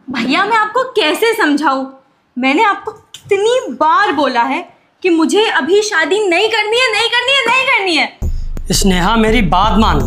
भैया मैं आपको कैसे समझाऊं? मैंने आपको कितनी बार बोला है कि मुझे अभी शादी नहीं करनी है, नहीं करनी है, नहीं करनी है। स्नेहा मेरी बात मान,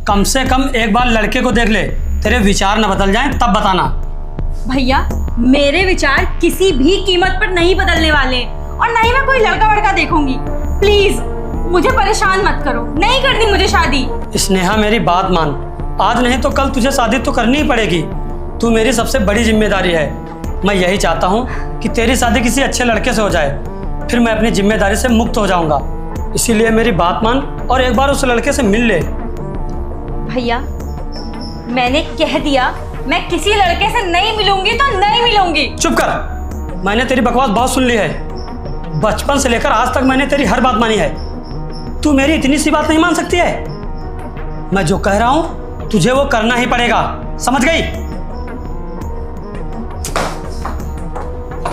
कम से कम एक बार लड़के को देख ले, तेरे विचार न बदल जाएं तब बताना। भैया मेरे विचार किसी भी कीमत पर नहीं बदलने वाले और ना ही मैं कोई लड़का वड़का देखूंगी। प्लीज मुझे परेशान मत करो, नहीं करनी मुझे शादी। स्नेहा मेरी बात मान, आज नहीं तो कल तुझे शादी तो करनी ही पड़ेगी। तू मेरी सबसे बड़ी जिम्मेदारी है। मैं यही चाहता हूँ कि तेरी शादी किसी अच्छे लड़के से हो जाए, फिर मैं अपनी जिम्मेदारी से मुक्त हो जाऊंगा। इसीलिए मेरी बात मान और एक बार उस लड़के से मिल ले। भैया मैंने कह दिया, मैं किसी लड़के से नहीं मिलूंगी तो नहीं मिलूंगी। चुप कर, मैंने तेरी बकवास बहुत सुन ली है। बचपन से लेकर आज तक मैंने तेरी हर बात मानी है। तू मेरी इतनी सी बात नहीं मान सकती है? मैं जो कह रहा हूं तुझे वो करना ही पड़ेगा, समझ गई?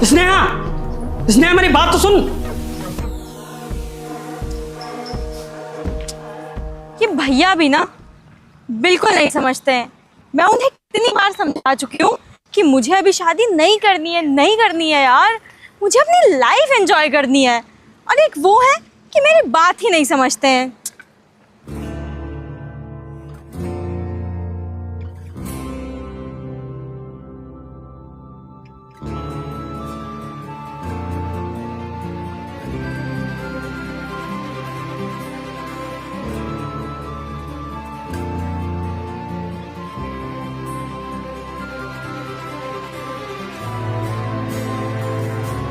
स्नेहा, स्नेहा मेरी बात तो सुन। ये भैया भी ना बिल्कुल नहीं समझते हैं। मैं उन्हें कितनी बार समझा चुकी हूँ कि मुझे अभी शादी नहीं करनी है, नहीं करनी है यार, मुझे अपनी लाइफ एंजॉय करनी है। और एक वो है कि मेरी बात ही नहीं समझते हैं।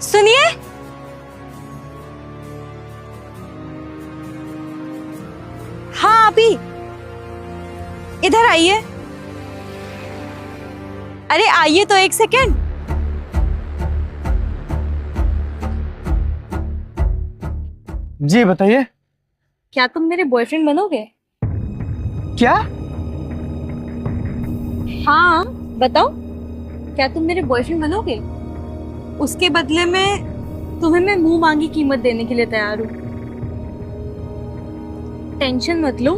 सुनिए, हाँ अभी इधर आइए। अरे आइए तो एक सेकेंड। जी बताइए। क्या तुम मेरे बॉयफ्रेंड बनोगे? क्या? हाँ बताओ, क्या तुम मेरे बॉयफ्रेंड बनोगे? उसके बदले में तुम्हें मैं मुंह मांगी कीमत देने के लिए तैयार हूँ। टेंशन मत लो,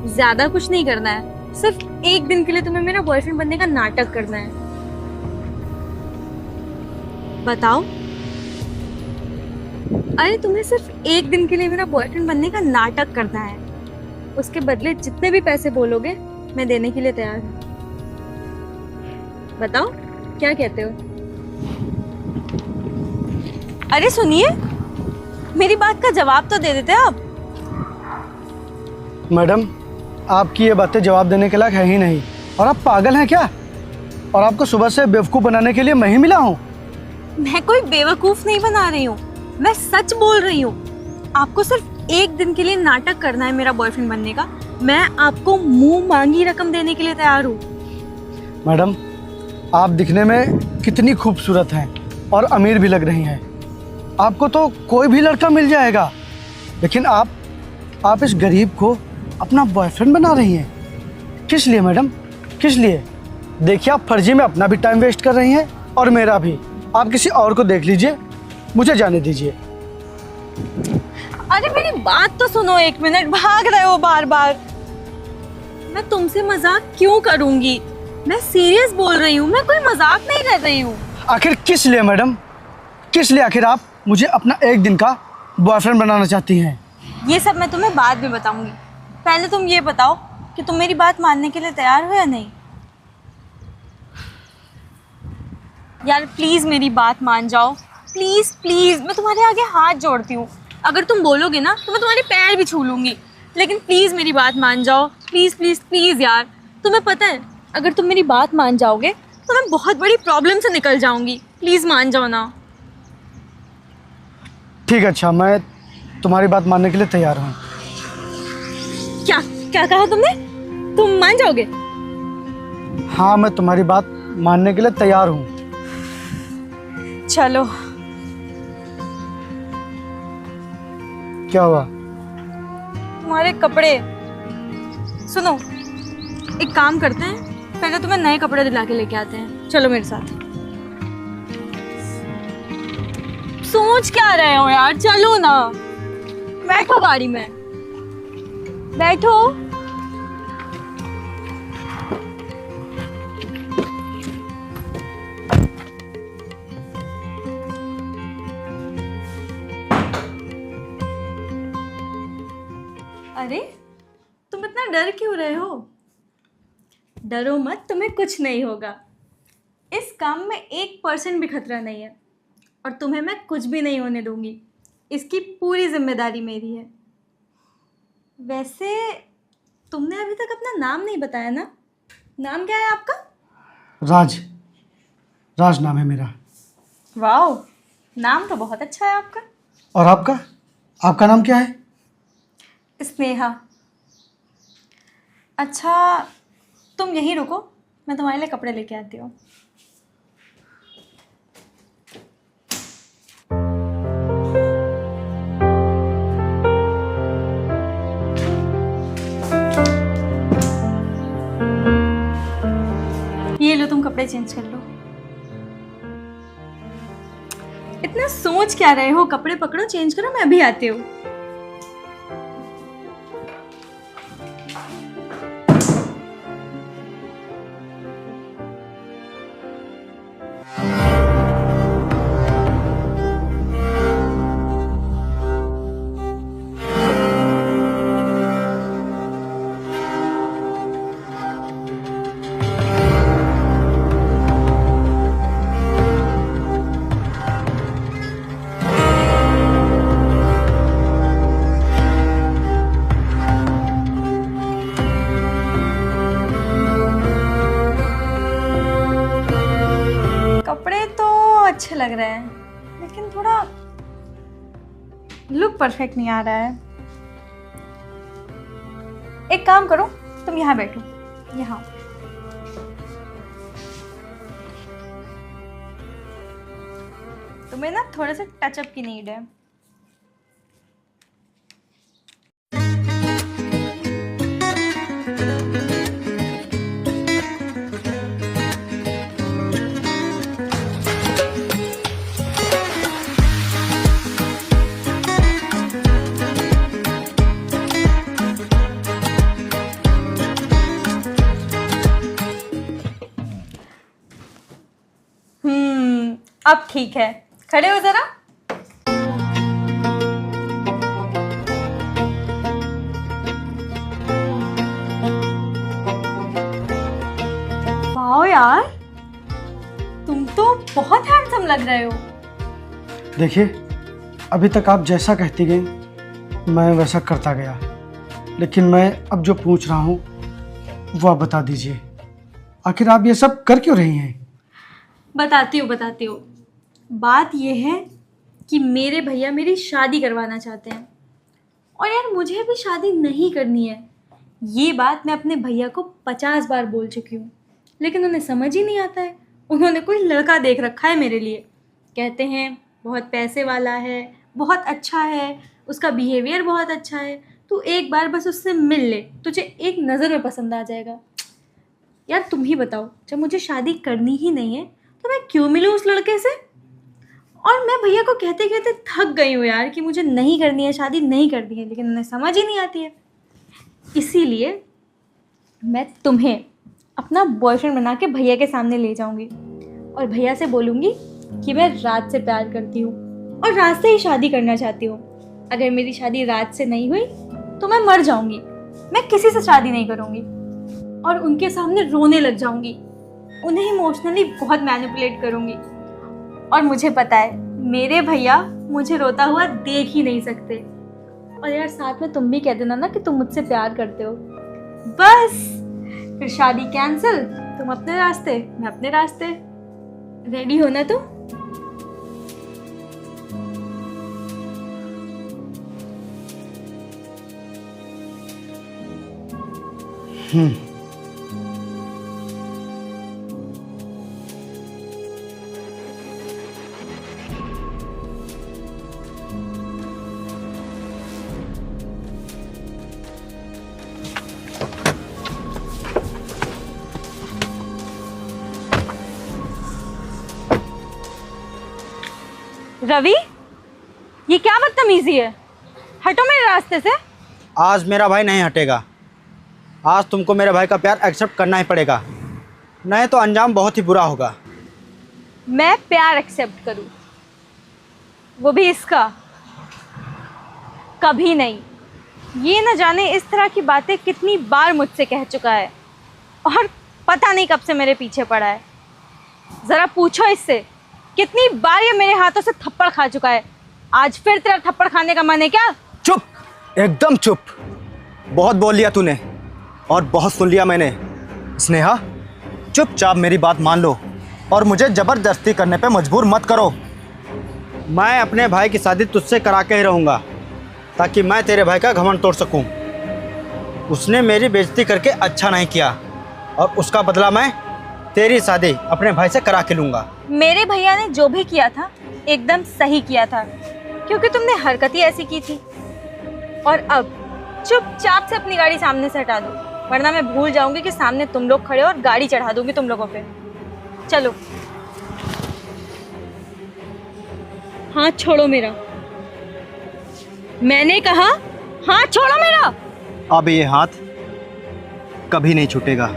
ज्यादा कुछ नहीं करना है, सिर्फ एक दिन के लिए तुम्हें मेरा बॉयफ्रेंड बनने का नाटक करना है। बताओ। अरे तुम्हें सिर्फ एक दिन के लिए मेरा बॉयफ्रेंड बनने का नाटक करना है, उसके बदले जितने भी पैसे बोलोगे मैं देने के लिए तैयार हूँ। बताओ क्या कहते हो? अरे सुनिए, मेरी बात का जवाब तो दे देते आप। मैडम आपकी ये बातें जवाब देने के लायक है ही नहीं। और आप पागल हैं क्या? और आपको सुबह से बेवकूफ़ बनाने के लिए मैं ही मिला हूँ। मैं कोई बेवकूफ नहीं बना रही हूँ, मैं सच बोल रही हूँ। आपको सिर्फ एक दिन के लिए नाटक करना है मेरा बॉयफ्रेंड बनने का, मैं आपको मुंह मांगी रकम देने के लिए तैयार हूँ। मैडम आप दिखने में कितनी खूबसूरत हैं और अमीर भी लग रही हैं। आपको तो कोई भी लड़का मिल जाएगा, लेकिन आप इस गरीब को अपना बॉयफ्रेंड बना रही हैं। किस लिए मैडम, किस लिए? देखिए आप फर्जी में अपना भी टाइम वेस्ट कर रही हैं और मेरा भी। आप किसी और को देख लीजिए, मुझे जाने दीजिए। अरे मेरी बात तो सुनो, एक मिनट, भाग रहे हो बार बार। मैं तुमसे मजाक क्यों करूंगी? मैं सीरियस बोल रही हूँ, मैं कोई मजाक नहीं कर रही हूँ। आखिर किस लिए मैडम, किस लिए आखिर आप मुझे अपना एक दिन का बॉयफ्रेंड बनाना चाहती हैं? ये सब मैं तुम्हें बाद में बताऊंगी, पहले तुम ये बताओ कि तुम मेरी बात मानने के लिए तैयार हो या नहीं। यार प्लीज मेरी बात मान जाओ, प्लीज प्लीज, मैं तुम्हारे आगे हाथ जोड़ती हूँ। अगर तुम बोलोगे ना तो मैं तुम्हारे पैर भी छू लूंगी, लेकिन प्लीज मेरी बात मान जाओ, प्लीज प्लीज प्लीज। यार तुम्हें पता है, अगर तुम मेरी बात मान जाओगे तो मैं बहुत बड़ी प्रॉब्लम से निकल जाऊंगी। प्लीज मान जाओ ना। ठीक है, अच्छा मैं तुम्हारी बात मानने के लिए तैयार हूँ। क्या क्या कहा तुमने? तुम मान जाओगे? हाँ मैं तुम्हारी बात मानने के लिए तैयार हूँ। चलो। क्या हुआ? तुम्हारे कपड़े। सुनो, एक काम करते हैं, पहले तुम्हें नए कपड़े दिला के लेके आते हैं। चलो मेरे साथ। सोच क्या रहे हो यार, चलो ना, बैठो गाड़ी में, बैठो। तुम इतना डर क्यों रहे हो? डरो मत, तुम्हें कुछ नहीं होगा। इस काम में 1% भी खतरा नहीं है और तुम्हें मैं कुछ भी नहीं होने दूंगी। इसकी पूरी जिम्मेदारी मेरी है। वैसे तुमने अभी तक अपना नाम नहीं बताया ना? नाम क्या है आपका? राज। राज नाम है मेरा। वाओ, नाम तो बहुत अच्छा है आपका। और आपका? आपका नाम क्या है? स्नेहा। अच्छा, तुम यहीं रुको, मैं तुम्हारे लिए कपड़े लेके आती हूँ। ये लो, तुम कपड़े चेंज कर लो। इतना सोच क्या रहे हो? कपड़े पकड़ो, चेंज करो, मैं अभी आती हूँ। कपड़े तो अच्छे लग रहे हैं, लेकिन थोड़ा लुक परफेक्ट नहीं आ रहा है। एक काम करो, तुम यहाँ बैठो, यहाँ। तुम्हें ना थोड़ा सा टचअप की नीड है। अब ठीक है, खड़े हो जरा। वाओ यार, तुम तो बहुत हैंडसम लग रहे हो। देखिए, अभी तक आप जैसा कहती गई मैं वैसा करता गया, लेकिन मैं अब जो पूछ रहा हूँ वो आप बता दीजिए। आखिर आप ये सब कर क्यों रही हैं? बताती हूँ। बात यह है कि मेरे भैया मेरी शादी करवाना चाहते हैं और यार मुझे भी शादी नहीं करनी है। ये बात मैं अपने भैया को 50 बार बोल चुकी हूँ, लेकिन उन्हें समझ ही नहीं आता है। उन्होंने कोई लड़का देख रखा है मेरे लिए। कहते हैं बहुत पैसे वाला है, बहुत अच्छा है, उसका बिहेवियर बहुत अच्छा है, तू एक बार बस उससे मिल ले, तुझे एक नज़र में पसंद आ जाएगा। यार तुम ही बताओ, जब मुझे शादी करनी ही नहीं है तो मैं क्यों मिलूँ उस लड़के से? और मैं भैया को कहते कहते थक गई हूँ यार कि मुझे नहीं करनी है, शादी नहीं करनी है, लेकिन उन्हें समझ ही नहीं आती है। इसीलिए मैं तुम्हें अपना बॉयफ्रेंड बना के भैया के सामने ले जाऊंगी और भैया से बोलूँगी कि मैं राज से प्यार करती हूँ और राज से ही शादी करना चाहती हूँ। अगर मेरी शादी राज से नहीं हुई तो मैं मर जाऊँगी, मैं किसी से शादी नहीं करूँगी और उनके सामने रोने लग जाऊँगी, उन्हें इमोशनली बहुत मैनिपुलेट करूँगी। और मुझे पता है मेरे भैया मुझे रोता हुआ देख ही नहीं सकते। और यार साथ में तुम भी कह देना ना कि तुम मुझसे प्यार करते हो, बस फिर शादी कैंसिल, तुम अपने रास्ते मैं अपने रास्ते। रेडी हो ना तुम? रवि, ये क्या बदतमीजी है? हटो मेरे रास्ते से। आज मेरा भाई नहीं हटेगा। आज तुमको मेरे भाई का प्यार एक्सेप्ट करना ही पड़ेगा, नहीं तो अंजाम बहुत ही बुरा होगा। मैं प्यार एक्सेप्ट करूं, वो भी इसका? कभी नहीं। ये न जाने इस तरह की बातें कितनी बार मुझसे कह चुका है और पता नहीं कब से मेरे पीछे पड़ा है। ज़रा पूछो इससे कितनी बार ये मेरे हाथों से थप्पड़ खा चुका है। आज फिर तेरा थप्पड़ खाने का मन है क्या? चुप, एकदम चुप। बहुत बोल लिया तूने और बहुत सुन लिया मैंने। स्नेहा, चुपचाप मेरी बात मान लो और मुझे ज़बरदस्ती करने पे मजबूर मत करो। मैं अपने भाई की शादी तुझसे करा के ही रहूँगा ताकि मैं तेरे भाई का घमंड तोड़ सकूँ। उसने मेरी बेइज्जती करके अच्छा नहीं किया और उसका बदला मैं तेरी शादी अपने भाई से करा के लूँगा। मेरे भैया ने जो भी किया था एकदम सही किया था, क्योंकि तुमने हरकत ही ऐसी की थी। और अब चुपचाप से अपनी गाड़ी सामने से हटा दो, वरना मैं भूल जाऊंगी कि सामने तुम लोग खड़े हो और गाड़ी चढ़ा दूंगी तुम लोगों पे। चलो। हाथ छोड़ो मेरा, मैंने कहा हाथ छोड़ो मेरा। अब ये हाथ कभी नहीं छूटेगा।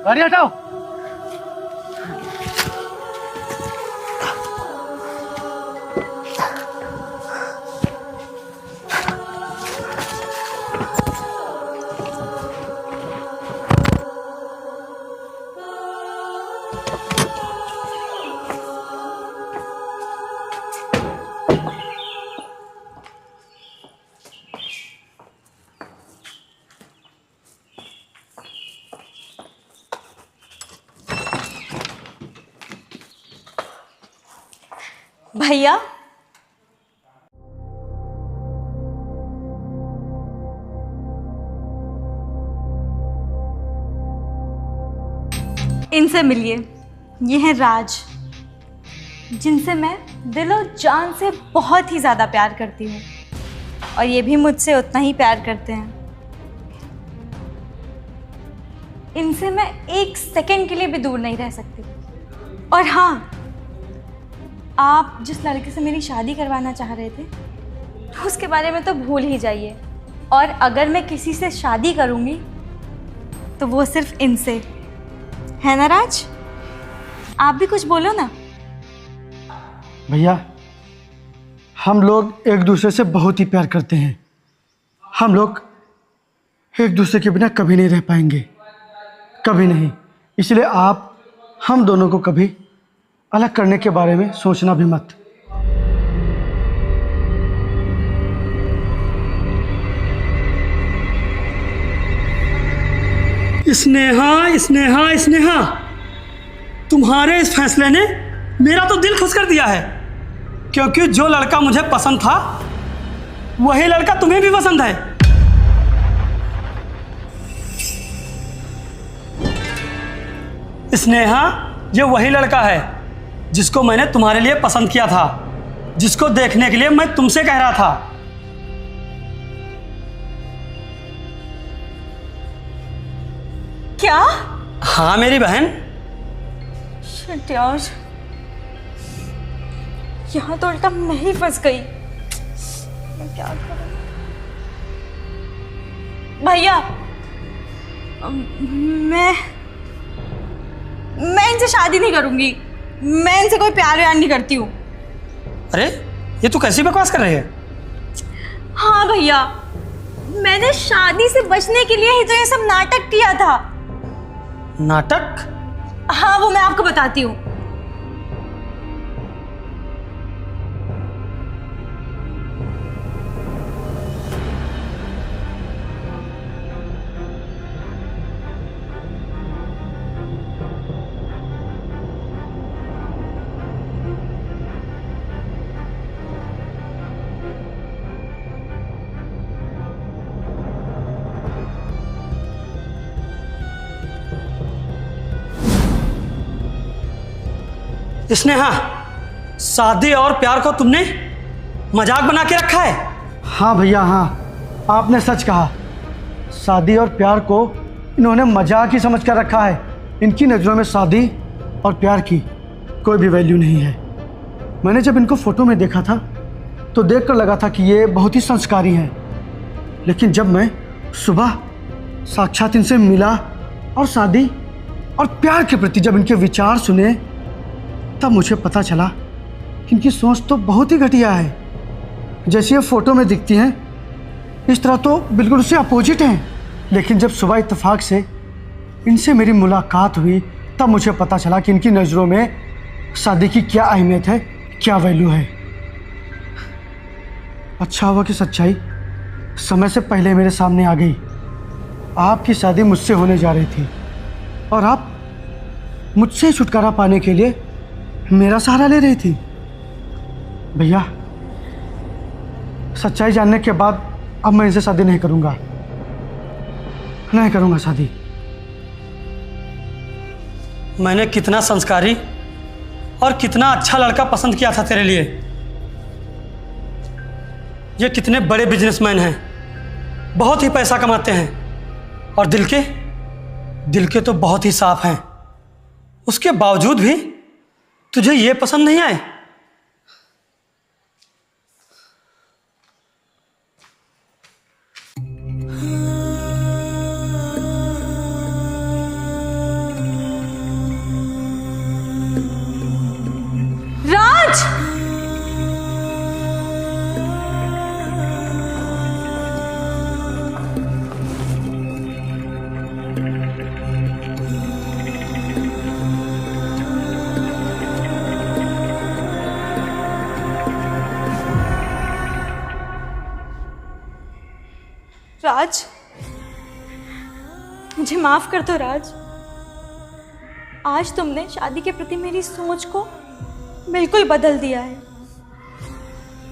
गाड़ी हटाओ। भैया, इनसे मिलिए। ये हैं राज, जिनसे मैं दिल और जान से बहुत ही ज़्यादा प्यार करती हूँ और ये भी मुझसे उतना ही प्यार करते हैं। इनसे मैं एक सेकंड के लिए भी दूर नहीं रह सकती। और हाँ, आप जिस लड़के से मेरी शादी करवाना चाह रहे थे तो उसके बारे में तो भूल ही जाइए। और अगर मैं किसी से शादी करूँगी तो वो सिर्फ इनसे, है ना राज? आप भी कुछ बोलो ना। भैया, हम लोग एक दूसरे से बहुत ही प्यार करते हैं। हम लोग एक दूसरे के बिना कभी नहीं रह पाएंगे, कभी नहीं। इसलिए आप हम दोनों को कभी अलग करने के बारे में सोचना भी मत। स्नेहा, स्नेहा, स्नेहा, तुम्हारे इस फैसले ने मेरा तो दिल खुश कर दिया है, क्योंकि जो लड़का मुझे पसंद था वही लड़का तुम्हें भी पसंद है। स्नेहा, ये वही लड़का है जिसको मैंने तुम्हारे लिए पसंद किया था, जिसको देखने के लिए मैं तुमसे कह रहा था। क्या? हाँ मेरी बहन। शिट यार, यहाँ तो उल्टा मैं ही फंस गई। मैं क्या करूं? भैया, मैं इनसे शादी नहीं करूंगी। मैं इनसे कोई प्यार व्यार नहीं करती हूँ। अरे, ये तू कैसी बकवास कर रही है? हाँ भैया, मैंने शादी से बचने के लिए ही तो ये सब नाटक किया था। नाटक? हाँ, वो मैं आपको बताती हूँ। स्नेहा, शादी और प्यार को तुमने मजाक बना के रखा है। हाँ भैया हाँ, आपने सच कहा। शादी और प्यार को इन्होंने मजाक ही समझ कर रखा है। इनकी नज़रों में शादी और प्यार की कोई भी वैल्यू नहीं है। मैंने जब इनको फ़ोटो में देखा था तो देखकर लगा था कि ये बहुत ही संस्कारी हैं, लेकिन जब मैं सुबह साक्षात इनसे मिला और शादी और प्यार के प्रति जब इनके विचार सुने, तब मुझे पता चला कि इनकी सोच तो बहुत ही घटिया है। जैसे ये फ़ोटो में दिखती हैं इस तरह तो बिल्कुल उससे अपोजिट हैं। लेकिन जब सुबह इत्तेफाक से इनसे मेरी मुलाकात हुई, तब मुझे पता चला कि इनकी नज़रों में शादी की क्या अहमियत है, क्या वैल्यू है। अच्छा हुआ कि सच्चाई समय से पहले मेरे सामने आ गई। आपकी शादी मुझसे होने जा रही थी और आप मुझसे छुटकारा पाने के लिए मेरा सहारा ले रही थी। भैया, सच्चाई जानने के बाद अब मैं इनसे शादी नहीं करूंगा, नहीं करूंगा शादी। मैंने कितना संस्कारी और कितना अच्छा लड़का पसंद किया था तेरे लिए। ये कितने बड़े बिजनेसमैन हैं, बहुत ही पैसा कमाते हैं और दिल के तो बहुत ही साफ हैं। उसके बावजूद भी तुझे ये पसंद नहीं आए। राज, राज, मुझे माफ कर दो राज। आज तुमने शादी के प्रति मेरी सोच को बिल्कुल बदल दिया है।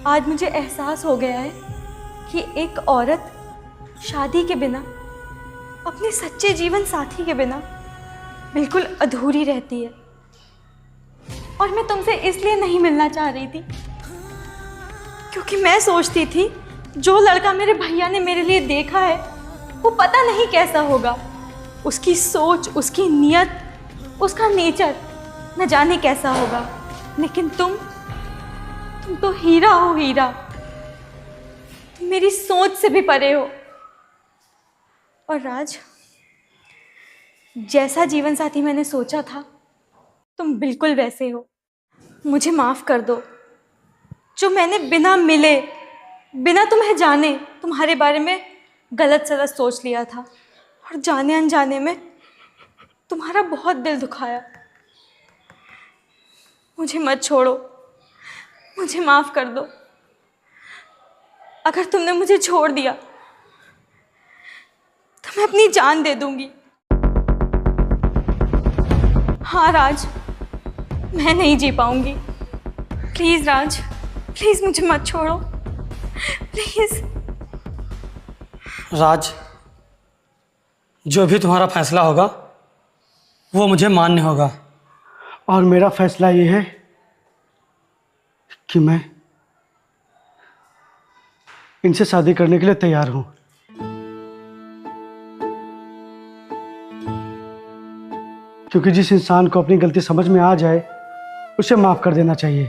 आज मुझे एहसास हो गया है कि एक औरत शादी के बिना, अपने सच्चे जीवन साथी के बिना बिल्कुल अधूरी रहती है। और मैं तुमसे इसलिए नहीं मिलना चाह रही थी क्योंकि मैं सोचती थी जो लड़का मेरे भैया ने मेरे लिए देखा है वो पता नहीं कैसा होगा। उसकी सोच, उसकी नीयत, उसका नेचर न जाने कैसा होगा। लेकिन तुम तो हीरा हो, हीरा। तुम मेरी सोच से भी परे हो। और राज, जैसा जीवन साथी मैंने सोचा था तुम बिल्कुल वैसे हो। मुझे माफ कर दो जो मैंने बिना मिले, बिना तुम्हें जाने तुम्हारे बारे में गलत सलत सोच लिया था और जाने अनजाने में तुम्हारा बहुत दिल दुखाया। मुझे मत छोड़ो, मुझे माफ़ कर दो। अगर तुमने मुझे छोड़ दिया तो मैं अपनी जान दे दूंगी। हाँ राज, मैं नहीं जी पाऊंगी। प्लीज़ राज, प्लीज़ मुझे मत छोड़ो, प्लीज़। राज, जो भी तुम्हारा फैसला होगा वो मुझे मान्य होगा। और मेरा फैसला ये है कि मैं इनसे शादी करने के लिए तैयार हूं। क्योंकि जिस इंसान को अपनी गलती समझ में आ जाए उसे माफ कर देना चाहिए।